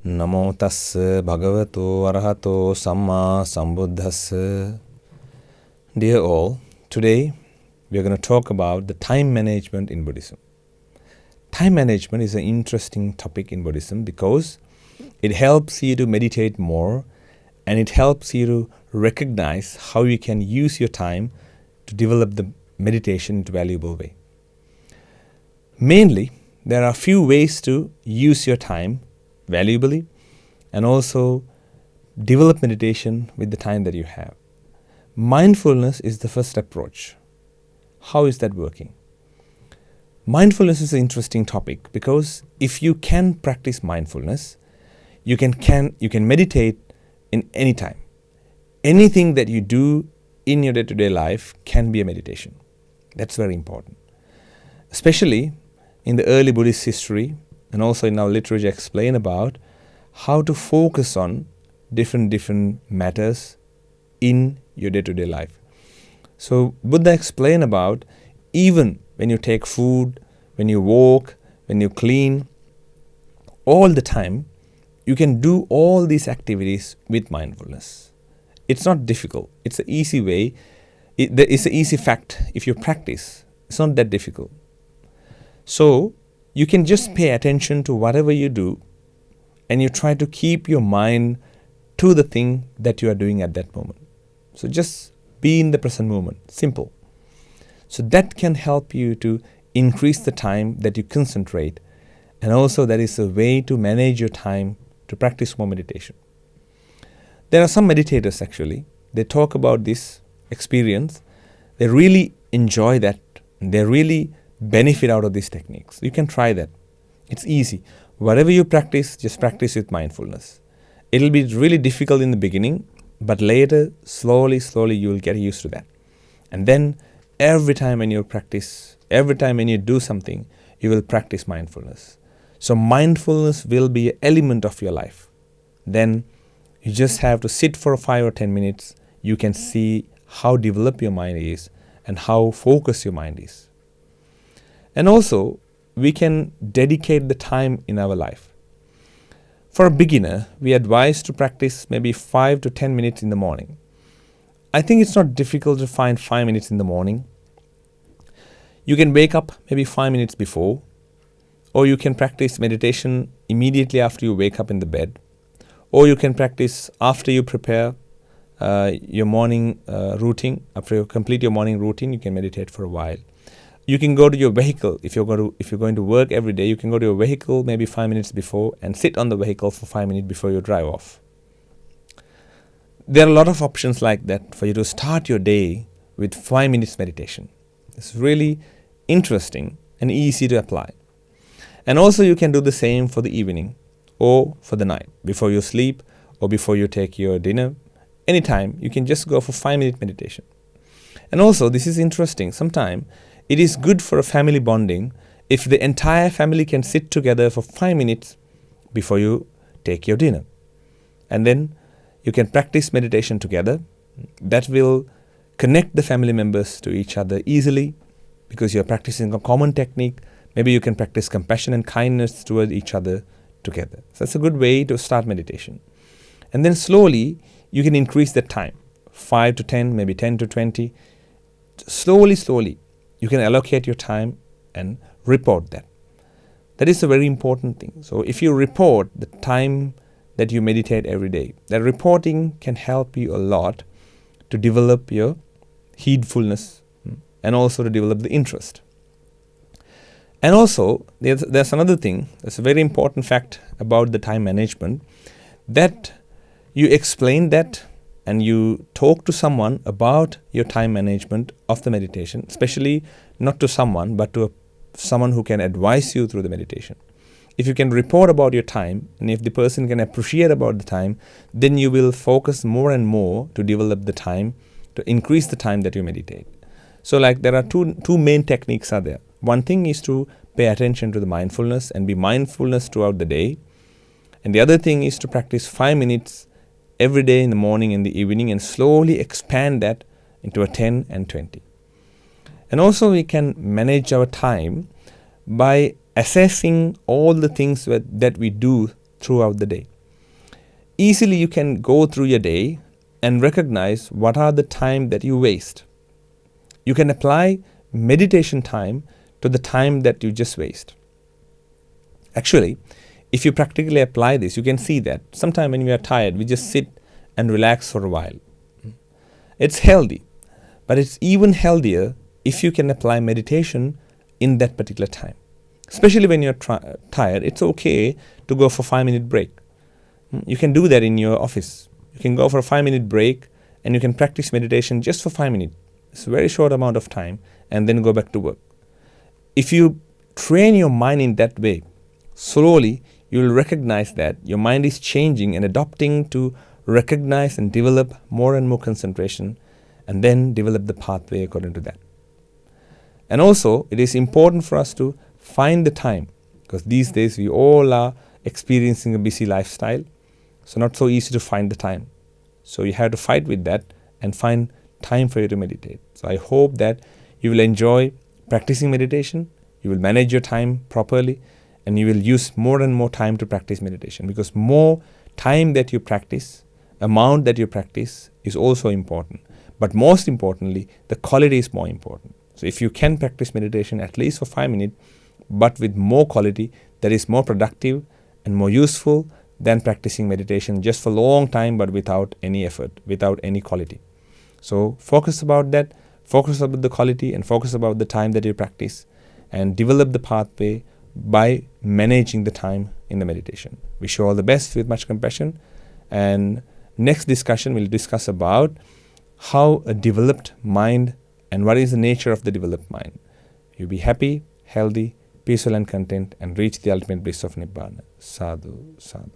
Namo tassa bhagavato arahato samma sambuddhassa. Dear all, today we are going to talk about the time management in Buddhism. Time management is an interesting topic in Buddhism because it helps you to meditate more and it helps you to recognize how you can use your time to develop the meditation in a valuable way. Mainly, there are few ways to use your time valuably and also develop meditation with the time that you have. Mindfulness is the first approach. How is that working? Mindfulness is an interesting topic because if you can practice mindfulness, you can meditate in any time. Anything that you do in your day-to-day life can be a meditation. That's very important. Especially in the early Buddhist history and also in our literature explain about how to focus on different matters in your day-to-day life. So Buddha explained about even when you take food, when you walk, when you clean, all the time, you can do all these activities with mindfulness. It's not difficult. It's an easy way. It's an easy fact. If you practice, it's not that difficult. So you can just pay attention to whatever you do and you try to keep your mind to the thing that you are doing at that moment. So just be in the present moment. Simple. So that can help you to increase the time that you concentrate, and also that is a way to manage your time to practice more meditation. There are some meditators actually, they talk about this experience. They really enjoy that. They really benefit out of these techniques. You can try that. It's easy. Whatever you practice, just practice with mindfulness. It'll be really difficult in the beginning, but later, slowly, you will get used to that. And then every time when you practice, every time when you do something, you will practice mindfulness. So mindfulness will be an element of your life. Then you just have to sit for 5 or 10 minutes. You can see how developed your mind is and how focused your mind is. And also, we can dedicate the time in our life. For a beginner, we advise to practice maybe 5 to 10 minutes in the morning. I think it's not difficult to find 5 minutes in the morning. You can wake up maybe 5 minutes before, or you can practice meditation immediately after you wake up in the bed, or you can practice after you prepare your morning routine. After you complete your morning routine, you can meditate for a while. You can go to your vehicle. If you're going to work every day, you can go to your vehicle maybe 5 minutes before and sit on the vehicle for 5 minutes before you drive off. There are a lot of options like that for you to start your day with 5 minutes meditation. It's really interesting and easy to apply. And also you can do the same for the evening or for the night, before you sleep or before you take your dinner. Anytime, you can just go for 5-minute meditation. And also, this is interesting. Sometimes it is good for a family bonding if the entire family can sit together for 5 minutes before you take your dinner. And then you can practice meditation together. That will connect the family members to each other easily because you're practicing a common technique. Maybe you can practice compassion and kindness toward each other together. So that's a good way to start meditation. And then slowly, you can increase that time. 5 to 10, maybe 10 to 20. Slowly, you can allocate your time and report that. That is a very important thing. So if you report the time that you meditate every day, that reporting can help you a lot to develop your heedfulness and also to develop the interest. And also, there's another thing, that's a very important fact about the time management, that you explain that and you talk to someone about your time management of the meditation, especially not to someone, but to someone who can advise you through the meditation. If you can report about your time, and if the person can appreciate about the time, then you will focus more and more to develop the time, to increase the time that you meditate. So like there are two main techniques are there. One thing is to pay attention to the mindfulness and be mindfulness throughout the day. And the other thing is to practice 5 minutes every day in the morning and the evening and slowly expand that into a 10 and 20. And also we can manage our time by assessing all the things that we do throughout the day. easily you can go through your day and recognize what are the time that you waste. You can apply meditation time to the time that you just waste. Actually, if you practically apply this, you can see that sometime when we are tired, we just sit and relax for a while. It's healthy, but it's even healthier if you can apply meditation in that particular time. Especially when you're tired, it's okay to go for 5-minute break. You can do that in your office. You can go for a 5-minute break and you can practice meditation just for 5 minutes. It's a very short amount of time, and then go back to work. If you train your mind in that way, slowly you will recognize that your mind is changing and adopting to recognize and develop more and more concentration, and then develop the pathway according to that. And also, it is important for us to find the time, because these days we all are experiencing a busy lifestyle, so not so easy to find the time. So you have to fight with that and find time for you to meditate. So I hope that you will enjoy practicing meditation, you will manage your time properly, and you will use more and more time to practice meditation, because more time that you practice, amount that you practice is also important. But most importantly, the quality is more important. So if you can practice meditation at least for 5 minutes, but with more quality, that is more productive and more useful than practicing meditation just for a long time but without any effort, without any quality. So focus about that, focus about the quality, and focus about the time that you practice, and develop the pathway by managing the time in the meditation. Wish you all the best with much compassion. And next discussion, we'll discuss about how a developed mind and what is the nature of the developed mind. You'll be happy, healthy, peaceful and content, and reach the ultimate bliss of Nibbana. Sadhu, sadhu.